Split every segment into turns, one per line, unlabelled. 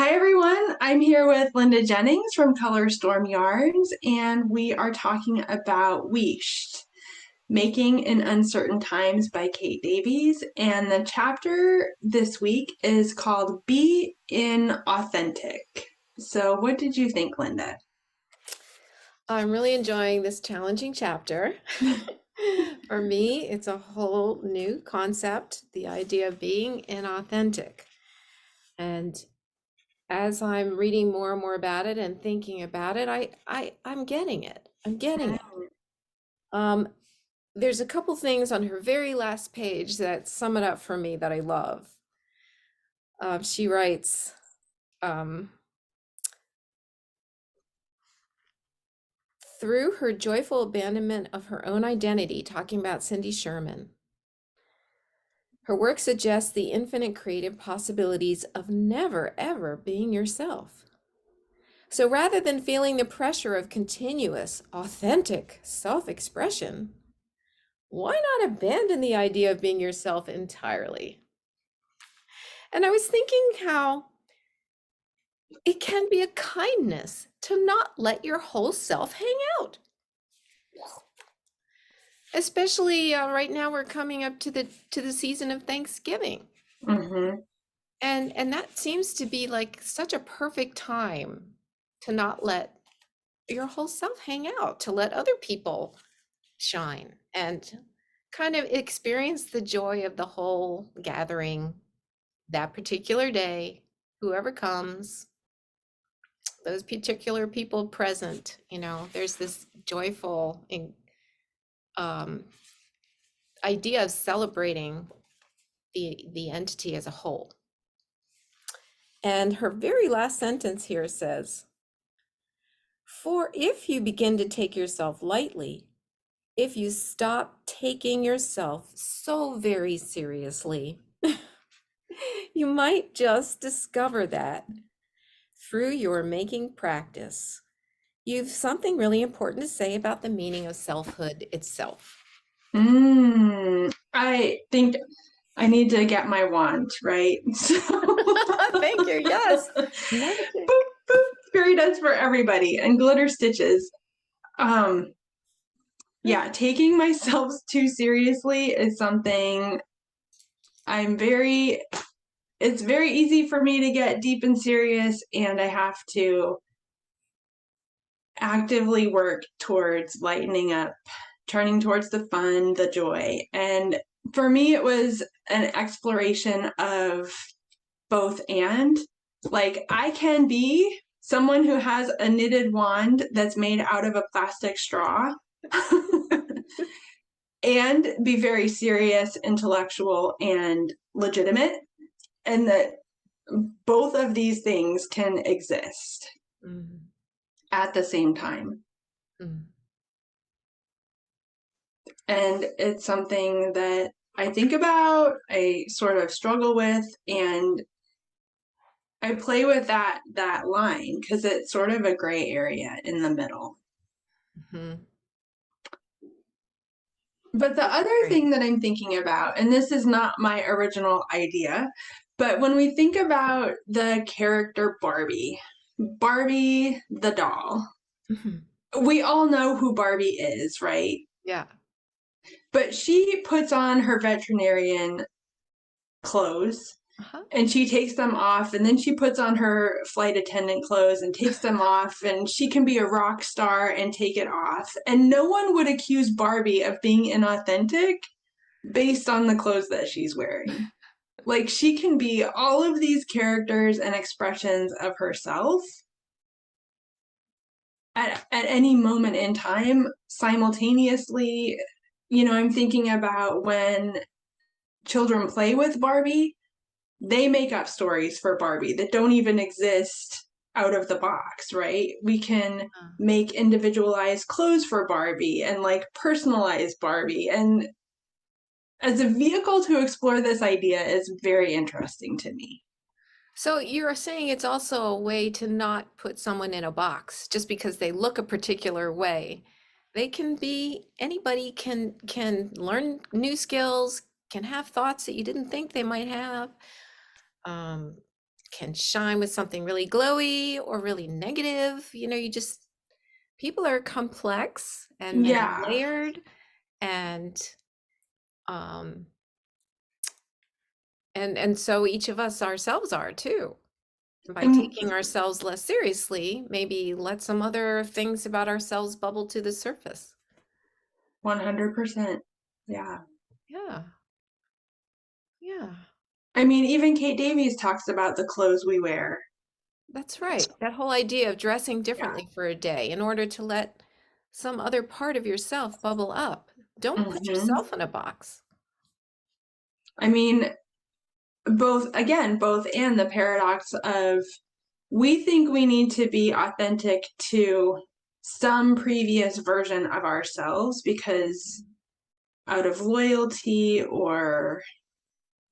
Hi everyone, I'm here with Linda Jennings from Color Storm Yarns, and we are talking about WheeshtE, Making in Uncertain Times by Kate Davies. And the chapter this week is called Be Inauthentic. So what did you think, Linda?
I'm really enjoying this challenging chapter. For me, it's a whole new concept, the idea of being inauthentic. And as I'm reading more and more about it and thinking about it, I'm getting it. I'm getting it. Um, there's a couple things on her very last page that sum it up for me that I love. She writes, um, through her joyful abandonment of her own identity, talking about Cindy Sherman. Her work suggests the infinite creative possibilities of never, ever being yourself. So rather than feeling the pressure of continuous, authentic self expression, why not abandon the idea of being yourself entirely? And I was thinking how it can be a kindness to not let your whole self hang out. Especially right now, we're coming up to the season of Thanksgiving.
Mm-hmm.
And that seems to be like such a perfect time to not let your whole self hang out, to let other people shine and kind of experience the joy of the whole gathering that particular day, whoever comes, those particular people present, there's this joyful um, idea of celebrating the entity as a whole. And her very last sentence here says, for if you begin to take yourself lightly, if you stop taking yourself so very seriously, you might just discover that through your making practice, you've something really important to say about the meaning of selfhood itself.
I think I need to get my wand, right? So
Thank you. Yes.
boop, boop, fairy dust for everybody and glitter stitches. Um, yeah, taking myself too seriously is something I'm very, it's very easy for me to get deep and serious, and I have to actively work towards lightening up, turning towards the fun, the joy. And for me, it was an exploration of both and. Like, I can be someone who has a knitted wand that's made out of a plastic straw and be very serious, intellectual, and legitimate, and that both of these things can exist
Mm,
at the same time.
mm.
And it's something that I think about, I sort of struggle with, and I play with that line because it's sort of a gray area in the middle.
Mhm.
But the other
Great.
thing that I'm thinking about, and this is not my original idea, but when we think about the character Barbie, Barbie the doll,
Mhm.
we all know who Barbie is, right?
Yeah.
But she puts on her veterinarian clothes
Uh-huh.
and she takes them off, and then she puts on her flight attendant clothes and takes them off, and she can be a rock star and take it off, and no one would accuse Barbie of being inauthentic based on the clothes that she's wearing. Like, she can be all of these characters and expressions of herself at any moment in time simultaneously. I'm thinking about when children play with Barbie, they make up stories for Barbie that don't even exist out of the box, right? We can make individualized clothes for Barbie and like personalize Barbie. And as a vehicle to explore this idea is very interesting to me.
So you're saying it's also a way to not put someone in a box just because they look a particular way. They can be, anybody can learn new skills, can have thoughts that you didn't think they might have, um, can shine with something really glowy or really negative. People are complex and many
Yeah.
layered, and um and so each of us ourselves are too. By
And
taking ourselves less seriously, maybe let some other things about ourselves bubble to the surface.
100%. Yeah.
Yeah. Yeah.
I mean, even Kate Davies talks about the clothes we wear.
That's right. That whole idea of dressing
Yeah.
differently for a day in order to let some other part of yourself bubble up. Don't put
Hmm.
yourself in a box.
I mean, both and the paradox of we think we need to be authentic to some previous version of ourselves because out of loyalty or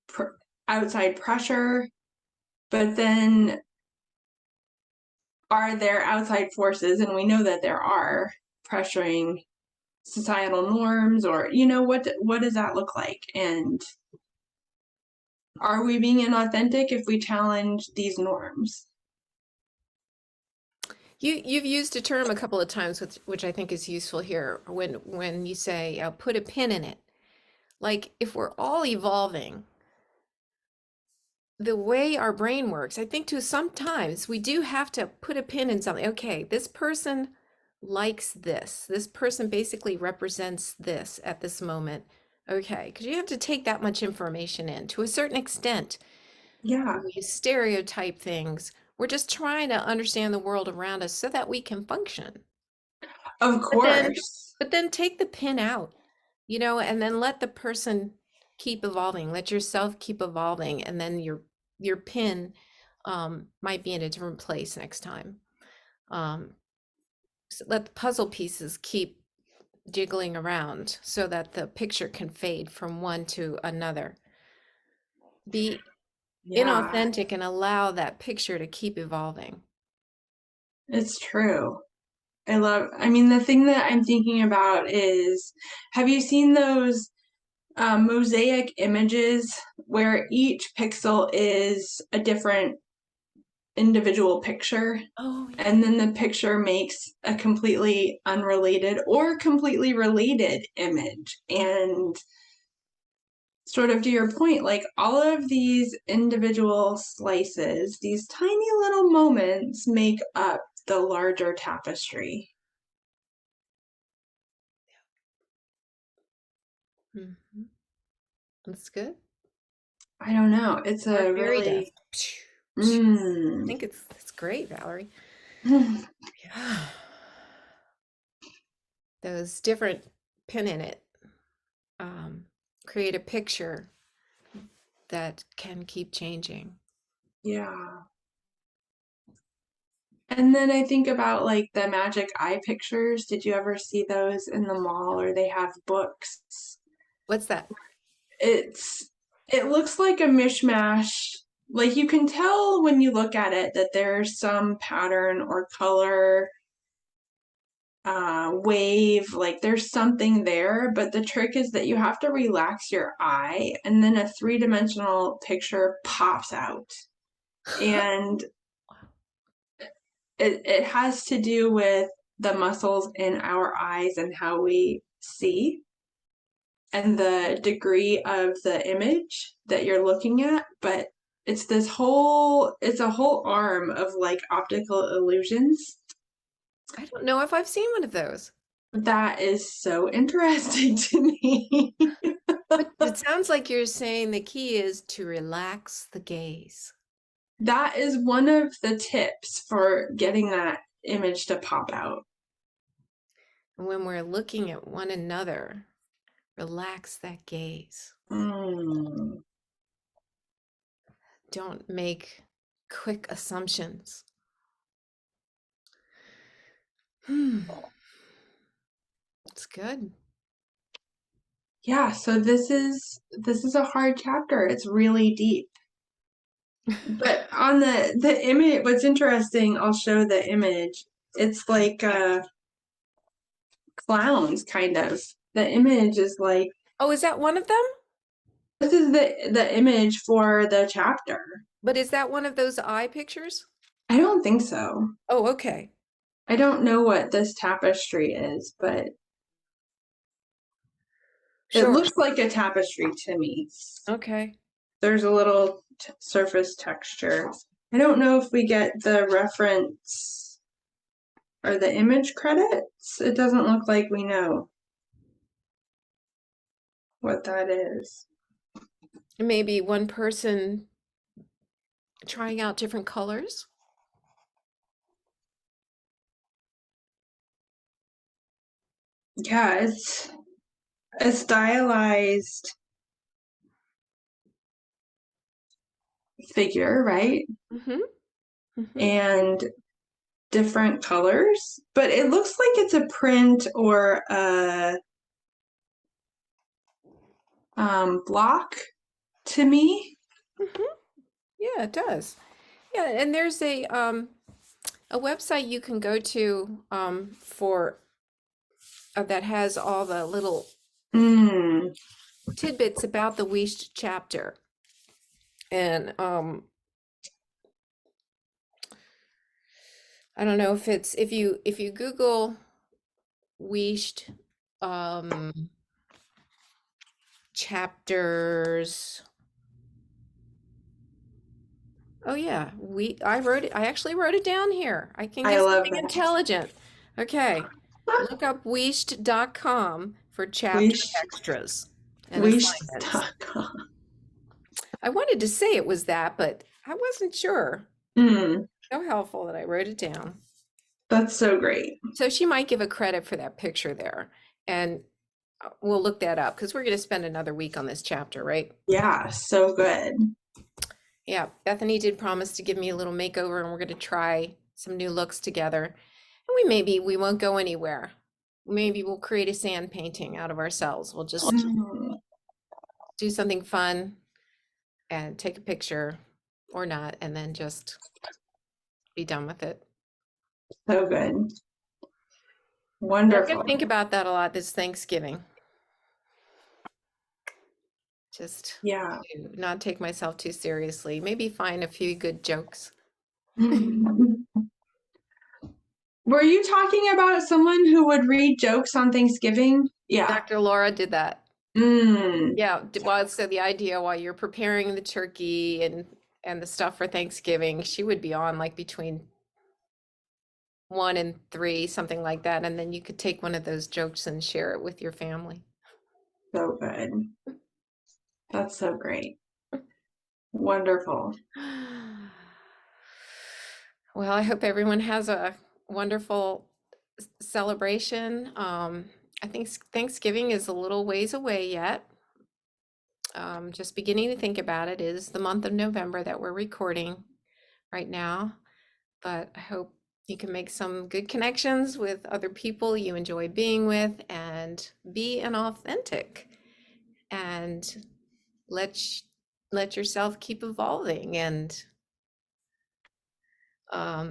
pr- outside pressure, but then are there outside forces, and we know that there are, pressuring societal norms, or what does that look like, and are we being inauthentic if we challenge these norms?
You've used a term a couple of times, which I think is useful here, when you say put a pin in it. Like if we're all evolving, the way our brain works, I think to sometimes we do have to put a pin in something. Okay, this person likes this. This person basically represents this at this moment. Okay, because you have to take that much information in to a certain extent.
Yeah,
When we stereotype things, we're just trying to understand the world around us so that we can function.
of
But then,
course.
but then take the pin out, and then let the person keep evolving. Let yourself keep evolving, and then your pin might be in a different place next time. So let the puzzle pieces keep jiggling around so that the picture can fade from one to another. Be
Yeah,
inauthentic and allow that picture to keep evolving.
it's true. I mean, the thing that I'm thinking about is, have you seen those mosaic images where each pixel is a different individual picture?
Oh, yeah.
And then the picture makes a completely unrelated or completely related image. And sort of to your point, like all of these individual slices, these tiny little moments make up the larger tapestry.
Mhm. That's good.
I don't know. It's
Or
a
fairy dust.
really,
I
mm,
think it's great, Valerie. Yeah. Those different pin in it um, create a picture that can keep changing.
yeah. And then I think about like the magic eye pictures. Did you ever see those in the mall, or they have books?
What's that?
It's it looks like a mishmash. Like you can tell when you look at it that there's some pattern or color, wave, like there's something there, but the trick is that you have to relax your eye and then a three-dimensional picture pops out. And it has to do with the muscles in our eyes and how we see and the degree of the image that you're looking at, but it's a whole arm of like optical illusions.
I don't know if I've seen one of those,
That is so interesting to me.
but it sounds like you're saying the key is to relax the gaze.
That is one of the tips for getting that image to pop out.
And when we're looking at one another, relax that gaze.
Mm.
Don't make quick assumptions. Hmm, it's good.
Yeah, so this is a hard chapter. It's really deep. But on the image, what's interesting, I'll show the image. It's like clowns, kind of. The image is like
Oh, is that one of them?
this is the image for the chapter.
But is that one of those eye pictures?
I don't think so.
Oh, okay.
I don't know what this tapestry is, but it
Sure.
looks like a tapestry to me.
Okay.
There's a little surface texture. I don't know if we get the reference or the image credits. It doesn't look like we know what that is.
Maybe one person trying out different colors.
Yeah, it's a stylized figure, right?
Mm-hmm. Mm-hmm.
And different colors, but it looks like it's a print or a block to me.
Mm-hmm. Yeah, it does. Yeah, and there's a website you can go to for that has all the little
Mm,
tidbits about the WheeshtE chapter. And I don't know if it's if you Google WheeshtE chapters. Oh yeah, I wrote it. I actually wrote it down here. I can
I
get
love
something
that.
intelligent. Okay. Look up WheeshtE.com for chapter
Wish,
extras and assignments.
wish.com.
I wanted to say it was that, but I wasn't sure.
Mm,
So helpful that I wrote it down.
that's so great.
So she might give a credit for that picture there. And we'll look that up because we're going to spend another week on this chapter, right?
Yeah, so good.
Yeah, Bethany did promise to give me a little makeover and we're going to try some new looks together. And we won't go anywhere. Maybe we'll create a sand painting out of ourselves. We'll just
Mm,
do something fun and take a picture or not, and then just be done with it.
so good.
I'm going to
Wonderful.
think about that a lot this Thanksgiving. Just
Yeah.
to not take myself too seriously. Maybe find a few good jokes.
Were you talking about someone who would read jokes on Thanksgiving? Yeah.
Dr. Laura did that.
Mm,
Yeah, well, so the idea while you're preparing the turkey and the stuff for Thanksgiving, she would be on like between 1 and 3, something like that, and then you could take one of those jokes and share it with your family.
so good. That's so great. Wonderful.
Well, I hope everyone has a wonderful celebration. I think Thanksgiving is a little ways away yet. Just beginning to think about it. It is the month of November that we're recording right now, but I hope you can make some good connections with other people you enjoy being with and be an authentic and let yourself keep evolving and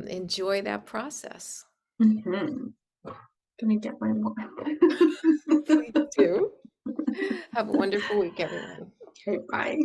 enjoy that process.
Mm-hmm. Gonna get my
Please do. Have a wonderful week, everyone.
Okay, bye.